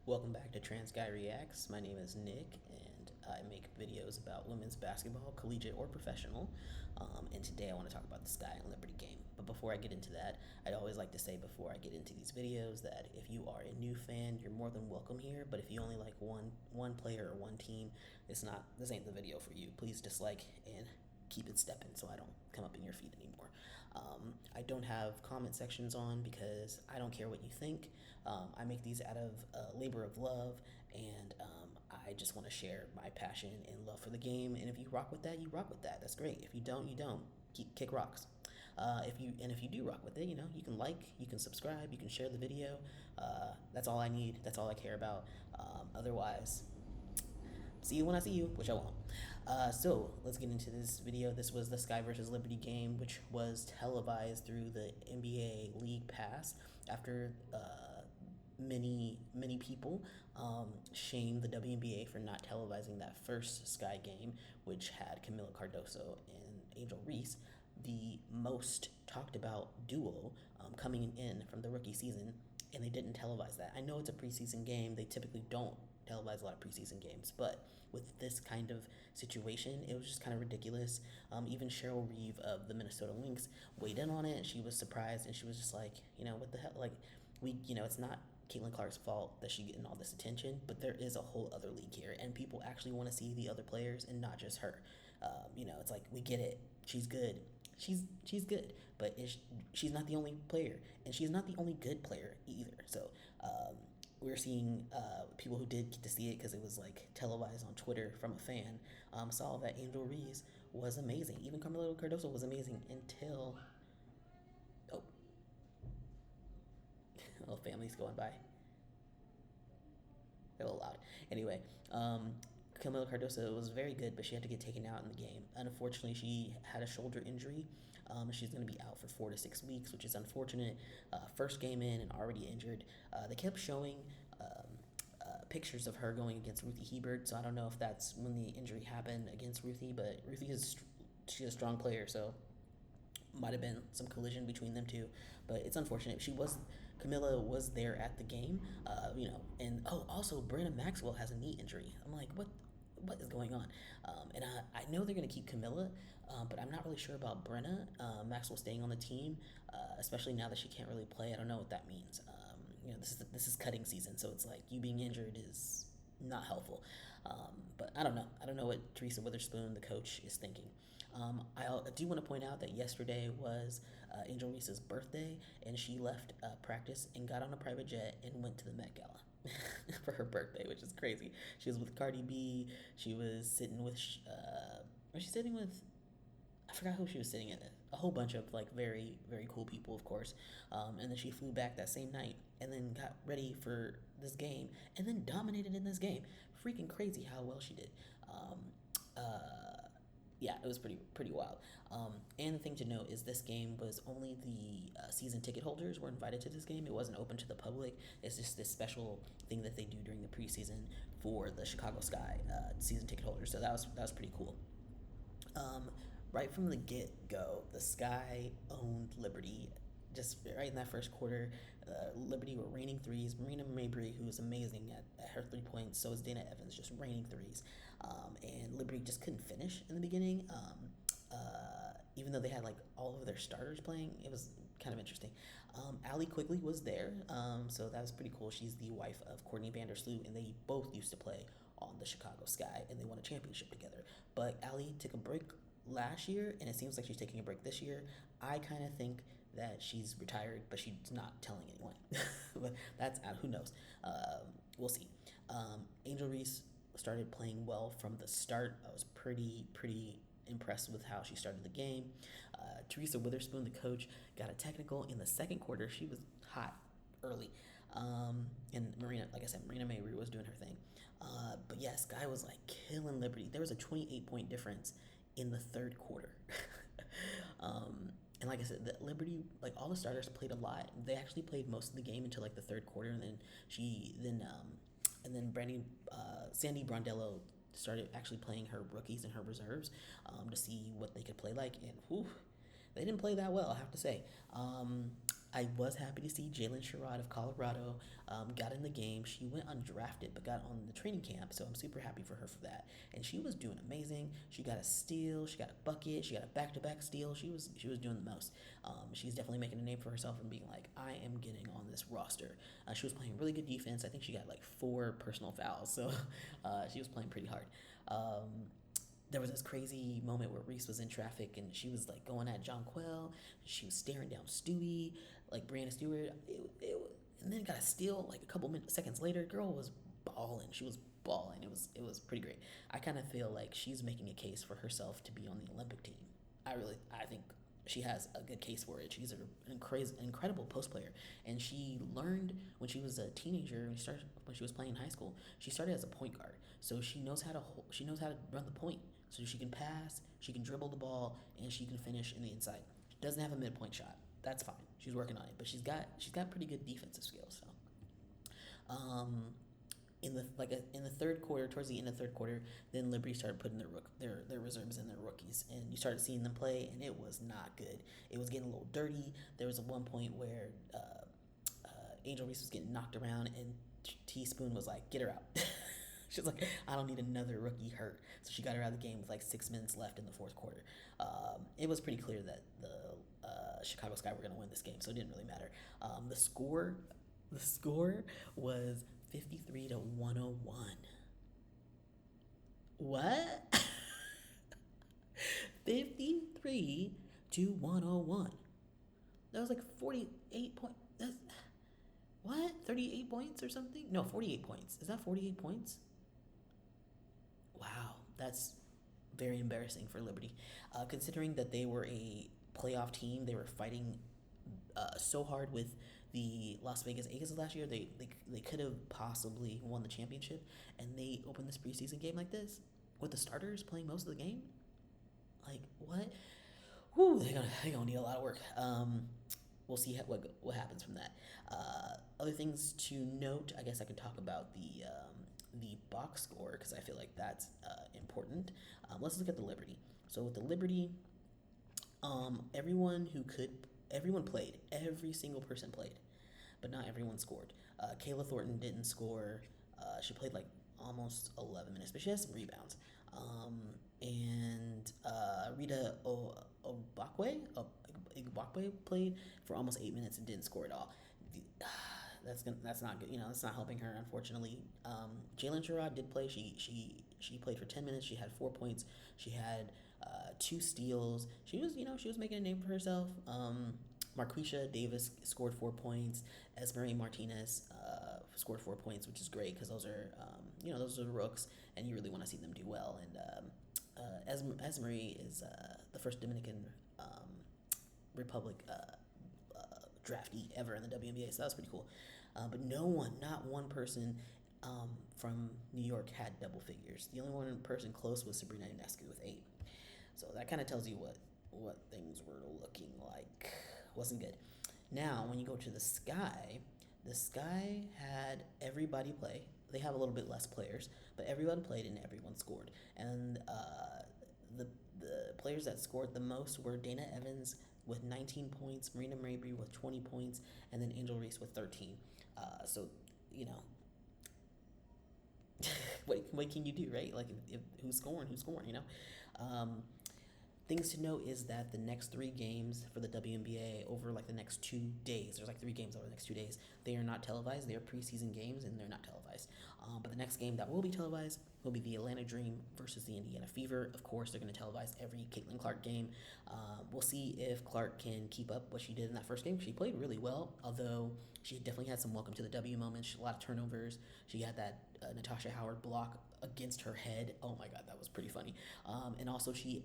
Welcome back to Trans Guy Reacts. My name is Nick, and I make videos about women's basketball, collegiate or professional. And today I want to talk about the Sky and Liberty game. But before I get into that, I'd always like to say before I get into these videos that if you are a new fan, you're more than welcome here. But if you only like one player or one team, this ain't the video for you. Please dislike and keep it stepping so I don't come up in your feed anymore. I don't have comment sections on because I don't care what you think. I make these out of labor of love, and I just want to share my passion and love for the game. And if you rock with that, you rock with that. That's great. If you don't, you don't. Kick rocks. If you do rock with it, you can like, you can subscribe, you can share the video. That's all I need. That's all I care about. Otherwise, see you when I see you, which I won't. So let's get into this video. This was the Sky versus Liberty game, which was televised through the NBA League Pass after many people shamed the WNBA for not televising that first Sky game, which had Camila Cardoso and Angel Reese, the most talked about duo coming in from the rookie season, and they didn't televise that. I know it's a preseason game. They typically don't televise a lot of preseason games, but with this kind of situation, it was just kind of ridiculous. Even Cheryl Reeve of the Minnesota Lynx weighed in on it. She was surprised, and she was just like, what the hell? Like, it's not Caitlin Clark's fault that she's getting all this attention, but there is a whole other league here, and people actually want to see the other players and not just her. It's like, we get it. She's good. She's good, but she's not the only player, and she's not the only good player either. So we're seeing people who did get to see it because it was like televised on Twitter from a fan, saw that Angel Reese was amazing. Even Carmelo Cardoso was amazing until little families going by. They're a little loud. Anyway, Camila Cardoso was very good, but she had to get taken out in the game. Unfortunately, she had a shoulder injury. She's going to be out for 4 to 6 weeks, which is unfortunate. First game in and already injured. They kept showing pictures of her going against Ruthie Hebert, so I don't know if that's when the injury happened against Ruthie, but she's a strong player, so might have been some collision between them two, but it's unfortunate. Camilla was there at the game, and also Brenna Maxwell has a knee injury. I'm like, what is going on? And I know they're going to keep Camilla, but I'm not really sure about Brenna Maxwell staying on the team, especially now that she can't really play. I don't know what that means. This is cutting season, so it's like you being injured is not helpful. But I don't know. I don't know what Teresa Witherspoon, the coach, is thinking. I do want to point out that yesterday was Angel Reese's birthday, and she left practice and got on a private jet and went to the Met Gala for her birthday, which is crazy. She was with Cardi B. She was sitting with, was she sitting with? I forgot who she was sitting in. A whole bunch of like very, very cool people, of course. And then she flew back that same night and then got ready for this game and then dominated in this game. Freaking crazy how well she did. Yeah, it was pretty wild. And the thing to note is this game was only the season ticket holders were invited to this game. It wasn't open to the public. It's just this special thing that they do during the preseason for the Chicago Sky season ticket holders. So that was pretty cool. Right from the get-go, the Sky owned Liberty. Just right in that first quarter, Liberty were raining threes. Marina Mabry, who is amazing at her 3 points, so is Dana Evans, just raining threes. And Liberty just couldn't finish in the beginning. Even though they had like all of their starters playing, it was kind of interesting. Allie Quigley was there, so that was pretty cool. She's the wife of Courtney Vandersloot, and they both used to play on the Chicago Sky, and they won a championship together. But Allie took a break last year, and it seems like she's taking a break this year. I kind of think that she's retired, but she's not telling anyone. But that's out. Who knows? We'll see. Angel Reese started playing well from the start. I was pretty impressed with how she started the game. Teresa Witherspoon, the coach, got a technical in the second quarter. She was hot early. And Marina, like I said, Marina Mabry was doing her thing. But yeah, Sky was like killing Liberty. There was a 28-point difference in the third quarter. And like I said, the Liberty, like all the starters played a lot. They actually played most of the game until like the third quarter, and then Sandy Brondello started actually playing her rookies and her reserves to see what they could play like, and whew, they didn't play that well, I have to say. I was happy to see Jalen Sherrod of Colorado got in the game. She went undrafted but got on the training camp, so I'm super happy for her for that. And she was doing amazing. She got a steal, she got a bucket, she got a back-to-back steal. She was doing the most. She's definitely making a name for herself and being like, I am getting on this roster. She was playing really good defense. I think she got like 4 personal fouls, so she was playing pretty hard. There was this crazy moment where Reese was in traffic and she was like going at Jonquel. She was staring down Stewie, like Brianna Stewart. And then got a steal like a couple seconds later. Girl was balling. She was balling. It was pretty great. I kind of feel like she's making a case for herself to be on the Olympic team. I think she has a good case for it. She's an incredible post player, and she learned when she was a teenager. When she was playing in high school. She started as a point guard, so she knows how to run the point. So she can pass, she can dribble the ball, and she can finish in the inside. She doesn't have a midpoint shot. That's fine. She's working on it, but she's got pretty good defensive skills. So, in the third quarter, towards the end of the third quarter, then Liberty started putting their reserves and their rookies, and you started seeing them play, and it was not good. It was getting a little dirty. There was one point where Angel Reese was getting knocked around, and Teaspoon was like, "Get her out." She was like, I don't need another rookie hurt. So she got her out of the game with like 6 minutes left in the fourth quarter. It was pretty clear that the Chicago Sky were going to win this game, so it didn't really matter. The score was 53 to 101. What? 53 to 101. That was like 48 points. What? 38 points or something? No, 48 points. Is that 48 points? Wow, that's very embarrassing for Liberty. Considering that they were a playoff team, they were fighting so hard with the Las Vegas Aces last year. They could have possibly won the championship, and they opened this preseason game like this with the starters playing most of the game. Like what? Whew, they're gonna need a lot of work. We'll see what happens from that. Other things to note, I guess I could talk about the box score because I feel like that's important. Let's look at the Liberty. So with the Liberty, everyone played. Every single person played, but not everyone scored. Kayla Thornton didn't score. She played like almost 11 minutes, but she has some rebounds. And Rita Igbokwe played for almost 8 minutes and didn't score at all. That's not good. That's not helping her, unfortunately. Jalen Sherrod did play. She played for 10 minutes. She had 4 points. She had 2 steals. She was making a name for herself. Marquisha Davis scored 4 points. Esmeree Martinez scored 4 points, which is great because those are rooks, and you really want to see them do well. And Esmeree is the first Dominican Republic draftee ever in the WNBA, so that was pretty cool. But not one person from New York had double figures. The only one person close was Sabrina Ionescu with 8. So that kind of tells you what things were looking like. Wasn't good. Now, when you go to the Sky had everybody play. They have a little bit less players, but everyone played and everyone scored. And the players that scored the most were Dana Evans with 19 points, Marina Mabry with 20 points, and then Angel Reese with 13. So, what can you do, right? Like, if who's scoring, Things to note is that the next 3 games for the WNBA over like the next 2 days, there's like 3 games over the next 2 days, they are not televised. They are preseason games and they're not televised. But the next game that will be televised will be the Atlanta Dream versus the Indiana Fever. Of course, they're going to televise every Caitlin Clark game. We'll see if Clark can keep up what she did in that first game. She played really well, although she definitely had some welcome to the W moments. A lot of turnovers. She had that Natasha Howard block against her head. Oh my God, that was pretty funny. And also she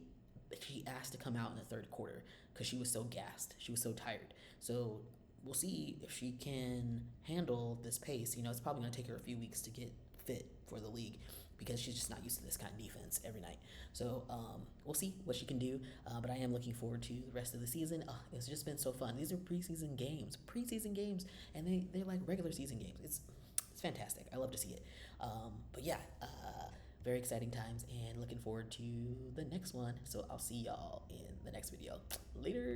asked to come out in the third quarter because she was so gassed. She was so tired. So we'll see if she can handle this pace. It's probably going to take her a few weeks to get fit for the league because she's just not used to this kind of defense every night. So we'll see what she can do. But I am looking forward to the rest of the season. It's just been so fun. These are preseason games, and they're like regular season games. It's fantastic. I love to see it. But yeah, very exciting times and looking forward to the next one. So I'll see y'all in the next video. Later.